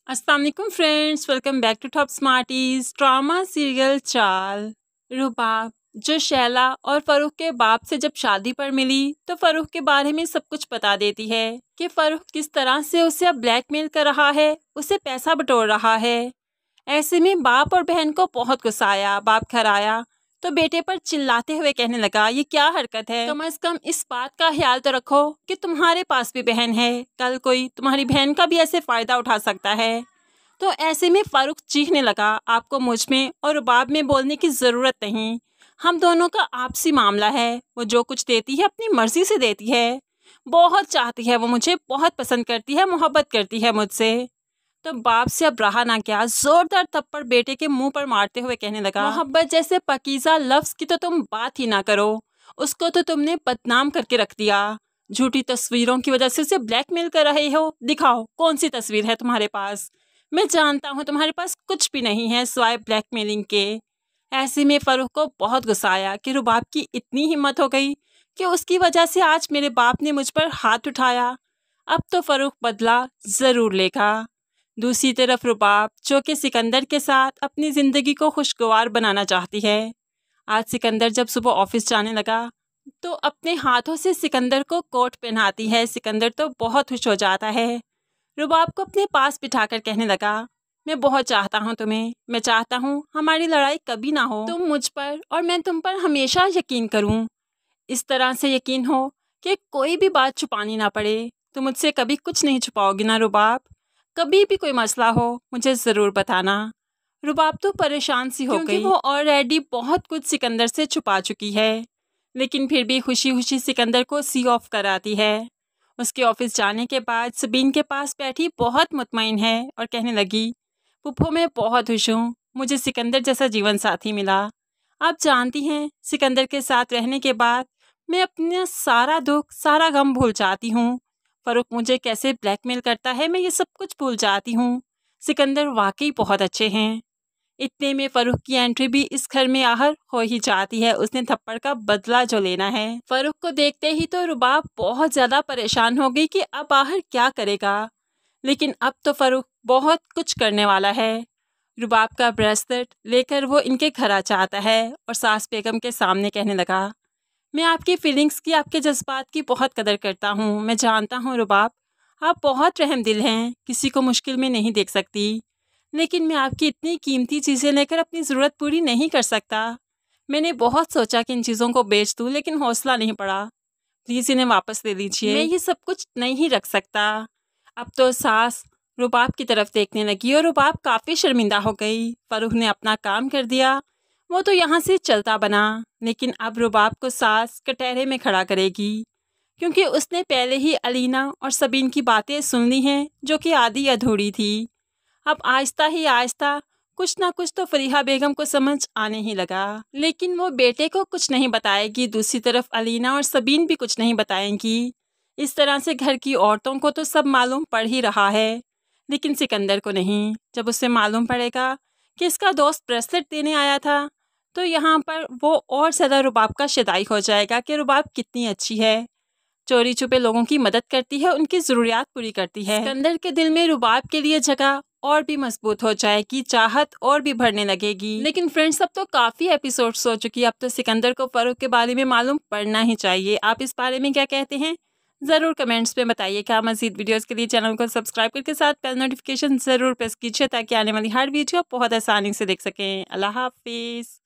अस्सलाम वालेकुम friends, welcome back to top smarties. Drama serial Chaal. Rubab जो शैला और फरूख के बाप से जब शादी पर मिली तो फरूख के बारे में सब कुछ बता देती है कि फरूख किस तरह से उसे अब ब्लैकमेल कर रहा है, उसे पैसा बटोर रहा है। ऐसे में बाप और बहन को बहुत गुस्सा आया। बाप घर आया तो बेटे पर चिल्लाते हुए कहने लगा, ये क्या हरकत है? कम से कम इस बात का ख्याल तो रखो कि तुम्हारे पास भी बहन है, कल कोई तुम्हारी बहन का भी ऐसे फायदा उठा सकता है। तो ऐसे में फारूक चीखने लगा, आपको मुझ में और रुबाब में बोलने की ज़रूरत नहीं, हम दोनों का आपसी मामला है। वो जो कुछ देती है अपनी मर्जी से देती है, बहुत चाहती है, वो मुझे बहुत पसंद करती है, मोहब्बत करती है मुझसे। तो बाप से अब रहा ना गया, जोरदार थप्पड़ बेटे के मुंह पर मारते हुए कहने लगा, मोहब्बत जैसे पकीज़ा लफ्ज़ की तो तुम बात ही ना करो, उसको तो तुमने बदनाम करके रख दिया। झूठी तस्वीरों की वजह से उसे ब्लैकमेल कर रहे हो। दिखाओ कौन सी तस्वीर है तुम्हारे पास। मैं जानता हूँ तुम्हारे पास कुछ भी नहीं है सिवाय ब्लैकमेलिंग के। ऐसे में फरूख को बहुत गुस्सा आया कि रुबाब की इतनी हिम्मत हो गई कि उसकी वजह से आज मेरे बाप ने मुझ पर हाथ उठाया। अब तो फरूख बदला ज़रूर लेगा। दूसरी तरफ रुबाब जो कि सिकंदर के साथ अपनी ज़िंदगी को खुशगवार बनाना चाहती है। आज सिकंदर जब सुबह ऑफिस जाने लगा तो अपने हाथों से सिकंदर को कोट पहनाती है। सिकंदर तो बहुत खुश हो जाता है। रुबाब को अपने पास बिठाकर कहने लगा, मैं बहुत चाहता हूँ तुम्हें, मैं चाहता हूँ हमारी लड़ाई कभी ना हो, तुम मुझ पर और मैं तुम पर हमेशा यकीन करूँ। इस तरह से यकीन हो कि कोई भी बात छुपानी ना पड़े। तुम मुझसे कभी कुछ नहीं छुपाओगी ना रुबाब? कभी भी कोई मसला हो मुझे ज़रूर बताना। रुबाब तो परेशान सी हो गई क्योंकि वो ऑलरेडी बहुत कुछ सिकंदर से छुपा चुकी है, लेकिन फिर भी खुशी खुशी सिकंदर को सी ऑफ कराती है। उसके ऑफिस जाने के बाद सबीन के पास बैठी बहुत मुतमईन है और कहने लगी, पुप्पो मैं बहुत खुश हूँ, मुझे सिकंदर जैसा जीवन साथी मिला। आप जानती हैं सिकंदर के साथ रहने के बाद मैं अपना सारा दुख सारा गम भूल जाती हूँ। फरूक मुझे कैसे ब्लैकमेल करता है मैं ये सब कुछ भूल जाती हूँ। सिकंदर वाकई बहुत अच्छे हैं। इतने में फरूख की एंट्री भी इस घर में आहर हो ही जाती है। उसने थप्पड़ का बदला जो लेना है। फरूख को देखते ही तो रुबाब बहुत ज़्यादा परेशान हो गई कि अब आहर क्या करेगा, लेकिन अब तो फरूख बहुत कुछ करने वाला है। रुबाब का ब्रेसलेट लेकर वो इनके घर आ जाता है और सास बेगम के सामने कहने लगा, मैं आपकी फीलिंग्स की, आपके जज्बात की बहुत कदर करता हूँ। मैं जानता हूँ रुबाब, आप बहुत रहम दिल हैं, किसी को मुश्किल में नहीं देख सकती, लेकिन मैं आपकी इतनी कीमती चीज़ें लेकर अपनी ज़रूरत पूरी नहीं कर सकता। मैंने बहुत सोचा कि इन चीज़ों को बेच दूँ, लेकिन हौसला नहीं पड़ा। प्लीज़ इन्हें वापस ले लीजिए, मैं ये सब कुछ नहीं रख सकता। अब तो सास रुबाब की तरफ देखने लगी और रुबाब काफ़ी शर्मिंदा हो गई। फरूख ने अपना काम कर दिया, वो तो यहाँ से चलता बना, लेकिन अब रुबाब को सास कटहरे में खड़ा करेगी, क्योंकि उसने पहले ही अलीना और सबीन की बातें सुन ली हैं जो कि आधी अधूरी थी। अब आहिस्ता ही आहिस्ता कुछ ना कुछ तो फरीहा बेगम को समझ आने ही लगा, लेकिन वो बेटे को कुछ नहीं बताएगी। दूसरी तरफ अलीना और सबीन भी कुछ नहीं बताएंगी। इस तरह से घर की औरतों को तो सब मालूम पड़ ही रहा है, लेकिन सिकंदर को नहीं। जब उसे मालूम पड़ेगा कि इसका दोस्त ब्रेसलेट देने आया था तो यहाँ पर वो और ज़्यादा रुबाब का शिदाई हो जाएगा कि रुबाब कितनी अच्छी है, चोरी छुपे लोगों की मदद करती है, उनकी ज़रूरियात पूरी करती है। सिकंदर के दिल में रुबाब के लिए जगह और भी मजबूत हो जाएगी, चाहत और भी बढ़ने लगेगी। लेकिन फ्रेंड्स अब तो काफ़ी एपिसोड्स हो चुकी है, अब तो सिकंदर को फरूख के बारे में मालूम पड़ना ही चाहिए। आप इस बारे में क्या कहते हैं ज़रूर कमेंट्स में बताइएगा। मज़ीद वीडियोस के लिए चैनल को सब्सक्राइब करके साथ बेल नोटिफिकेशन ज़रूर प्रेस कीजिए ताकि आने वाली हर वीडियो बहुत आसानी से देख सकें। अल्लाह हाफिज़।